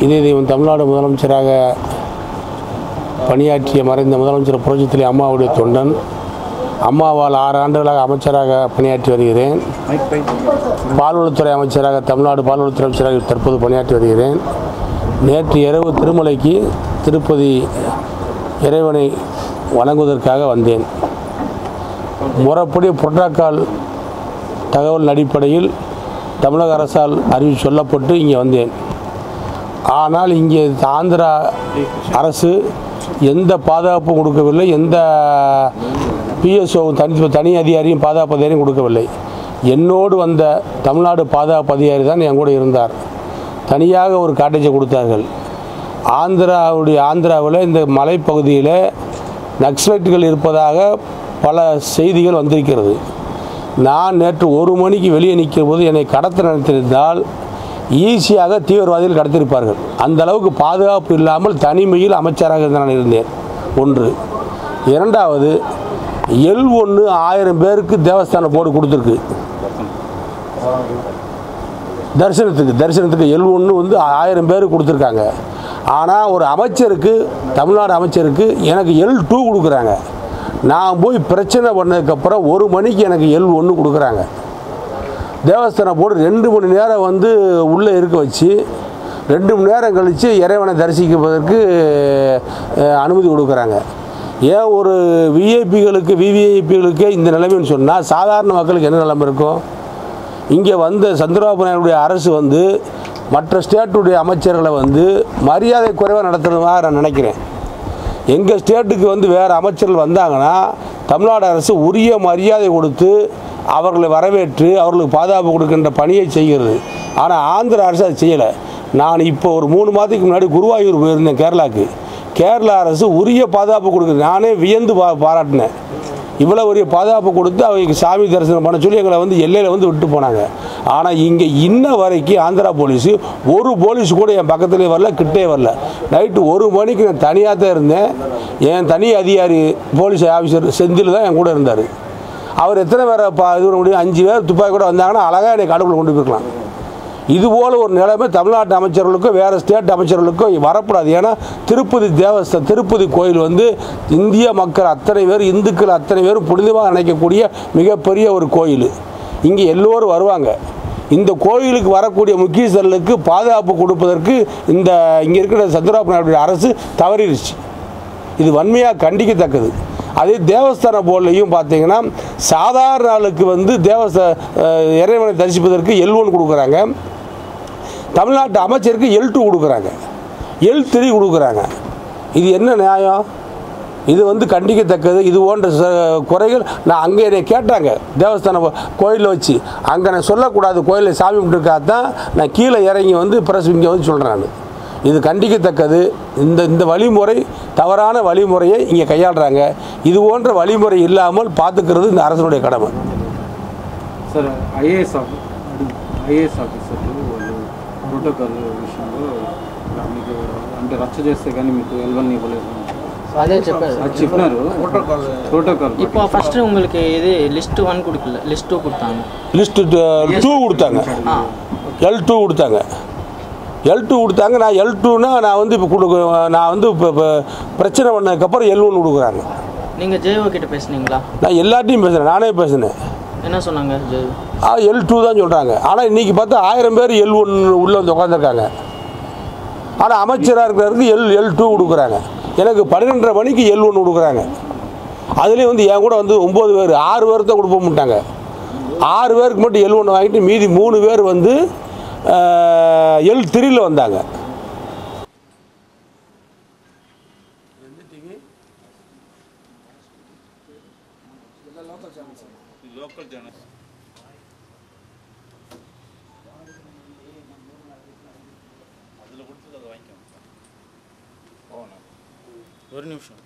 இதே தெய்வம் தமிழ்நாடு முதலமைச்சராக பணியாற்றிய மறைந்த முதலமைச்சர் புரட்சித்தலைவி அம்மாவுடைய தொண்டன். அம்மாவால் 6 ஆண்டுகளாக அமைச்சராக பணியாற்றி வருகிறேன். பால்வளத்துறை அமைச்சராக, தமிழ்நாடு பால்வளத்துறை அமைச்சராக தற்போது பணியாற்றி வருகிறேன். நேற்று இரவு திருமலைக்கு திருப்பதி இறைவனை வணங்குவதற்காக வந்தேன். முறைப்படி புரோட்டோகால் தகவல் அடிப்படையில் தமிழக அரசால் அறிவிப்பு சொல்லப்பட்டு இங்கே வந்தேன். ஆனால் இங்கே ஆந்திரா அரசு எந்த பாதுகாப்பும் கொடுக்கவில்லை, எந்த பிஎஸ்ஓ தனி அதிகாரியும் பாதுகாப்பு அதிகாரியும் கொடுக்கவில்லை. என்னோடு வந்த தமிழ்நாடு பாதுகாப்பு அதிகாரி தான் என் கூட இருந்தார். தனியாக ஒரு காட்டேஜை கொடுத்தார்கள். ஆந்திராவில் இந்த மலைப்பகுதியில் நக்சலைட்டுகள் இருப்பதாக பல செய்திகள் வந்திருக்கிறது. நான் நேற்று 1 மணிக்கு வெளியே நிற்கும் போது என்னை கடத்த நினைத்திருந்தால் ஈஸியாக தீவிரவாதிகள் கடத்திருப்பார்கள். அந்த அளவுக்கு பாதுகாப்பு இல்லாமல் தனிமையில் அமைச்சராக நான் இருந்தேன். ஒன்று. இரண்டாவது, L1 1000 பேருக்கு தேவஸ்தான போர்டு கொடுத்துருக்கு. தரிசனத்துக்கு L1 வந்து 1000 பேருக்கு கொடுத்துருக்காங்க. ஆனால் ஒரு அமைச்சருக்கு, தமிழ்நாடு அமைச்சருக்கு எனக்கு L2 கொடுக்குறாங்க. நான் போய் பிரச்சனை பண்ணதுக்கப்புறம் 1 மணிக்கு எனக்கு L1 கொடுக்குறாங்க. தேவஸ்தான போர்டு 2 மணி நேரம் வந்து உள்ளே இருக்க வச்சு 2 மணி நேரம் கழித்து இறைவனை தரிசிப்பதற்கு அனுமதி கொடுக்குறாங்க. ஏன் ஒரு விவிஐபிகளுக்கு இந்த நிலைமைன்னு சொன்னால் சாதாரண மக்களுக்கு என்ன நிலைமை இருக்கும்? இங்கே வந்து சந்திரபாபு நாயுடைய அரசு வந்து மற்ற ஸ்டேட்டுடைய அமைச்சர்களை வந்து மரியாதை குறைவாக நடத்துறதாக நான் நினைக்கிறேன். எங்கள் ஸ்டேட்டுக்கு வந்து வேறு அமைச்சர்கள் வந்தாங்கன்னா தமிழ்நாடு அரசு உரிய மரியாதை கொடுத்து அவர்களை வரவேற்று அவர்களுக்கு பாதுகாப்பு கொடுக்கின்ற பணியை செய்கிறது. ஆனால் ஆந்திர அரசு அதை செய்யலை. நான் இப்போ ஒரு 3 மாதத்துக்கு முன்னாடி குருவாயூர் போயிருந்தேன் கேரளாவுக்கு. கேரளா அரசு உரிய பாதுகாப்பு கொடுக்குது. நானே வியந்து பாராட்டினேன். இவ்வளோ உரிய பாதுகாப்பு கொடுத்து அவங்க சாமி தரிசனம் பண்ண சொல்லி எங்களை வந்து எல்லையில் வந்து விட்டு போனாங்க. ஆனால் இங்கே இன்ன வரைக்கும் ஆந்திரா போலீஸு ஒரு போலீஸ் கூட என் பக்கத்துலேயே வரல, கிட்டே வரல. நைட்டு 1 மணிக்கு நான் தனியாக தான் இருந்தேன். என் தனி அதிகாரி போலீஸ் ஆஃபீஸர் செந்தில் தான் என் கூட இருந்தார். அவர் எத்தனை பேரை இது பண்ண முடியும்? 5 பேர் துப்பாக்கி கூட வந்தாங்கன்னா அழகாக என்னை கடவுளை கொண்டு போயிருக்கலாம். இதுபோல் ஒரு நிலைமை தமிழ்நாட்டு அமைச்சர்களுக்கும் வேறு ஸ்டேட் அமைச்சர்களுக்கும் வரக்கூடாது. ஏன்னா திருப்பதி கோயில் வந்து இந்திய மக்கள் அத்தனை பேர், இந்துக்கள் அத்தனை பேரும் புனிதமாக நினைக்கக்கூடிய மிகப்பெரிய ஒரு கோயில். இங்கே எல்லோரும் வருவாங்க. இந்த கோயிலுக்கு வரக்கூடிய முக்கியஸ்தர்களுக்கு பாதுகாப்பு கொடுப்பதற்கு இங்கே இருக்கிற சந்திரபாபு நாயுடைய அரசு தவறிடுச்சு. இது வன்மையாக கண்டிக்கத்தக்கது. அதே தேவஸ்தான போர்ட்லையும் பார்த்தீங்கன்னா சாதாரண ஆளுக்கு வந்து இறைவனை தரிசிப்பதற்கு L1 கொடுக்குறாங்க. தமிழ்நாட்டு அமைச்சருக்கு L2 கொடுக்குறாங்க, L3 கொடுக்குறாங்க. இது என்ன நியாயம்? இது வந்து கண்டிக்கத்தக்கது. இது போன்ற குறைகள் நான் அங்கே என்னை கேட்டாங்க தேவஸ்தான கோயிலில் வச்சு. அங்கே நான் சொல்லக்கூடாது, கோயிலில் சாமி கும்பிட்டுருக்காதான் நான் கீழே இறங்கி வந்து பிரஸ் இங்கே வந்து சொல்கிறேன். இது கண்டிக்கத்தக்கது. இந்த வழிமுறை தவறான வழிமுறையை இங்கே கையாளுறாங்க. இது போன்ற வழிமுறை இல்லாமல் பார்த்துக்கிறது இந்த அரசனுடைய கடமை. సార్ ఐఏఎస్ ఆఫీసర్ ప్రోటోకాల్ విషయంలో మీకు అంటే రచ్చ చేస్తే కానీ మీకు L1 ఇవ్వలేదు అదే చెప్పారు, అది చెప్పినారు. ప్రోட்டோகால் இப்போ ஃபர்ஸ்ட் உங்களுக்கு இது லிஸ்ட் 1 கொடுக்கல, லிஸ்ட் 2 கொடுத்தாங்க. லிஸ்ட் 2 கொடுத்தாங்க, L2 கொடுத்தாங்க. L2 கொடுத்தாங்க. நான் L2னா நான் வந்து இப்போ பிரச்சனை பண்ணதுக்கப்புறம் L1 கொடுக்குறாங்க. நீங்கள் ஜேஓ கிட்ட பேசுனீங்களா? நான் எல்லாத்தையும் பேசுகிறேன், நானே பேசுனேன். என்ன சொன்னாங்க? L2 தான் சொல்கிறாங்க. ஆனால் இன்றைக்கி பார்த்தா 1000 பேர் L1 உள்ளே வந்து உட்காந்துருக்காங்க. ஆனால் அமைச்சராக இருக்கிறவருக்கு L2 கொடுக்குறாங்க. எனக்கு 12:30 மணிக்கு L1 கொடுக்குறாங்க. அதுலேயும் வந்து என் கூட வந்து 9 பேர், 6 பேர் தான் கொடுப்ப மாட்டாங்க. 6 பேருக்கு மட்டும் L1 வாங்கிட்டு மீதி 3 பேர் வந்து L3 வந்தாங்க. ஒரு நிமிஷம்.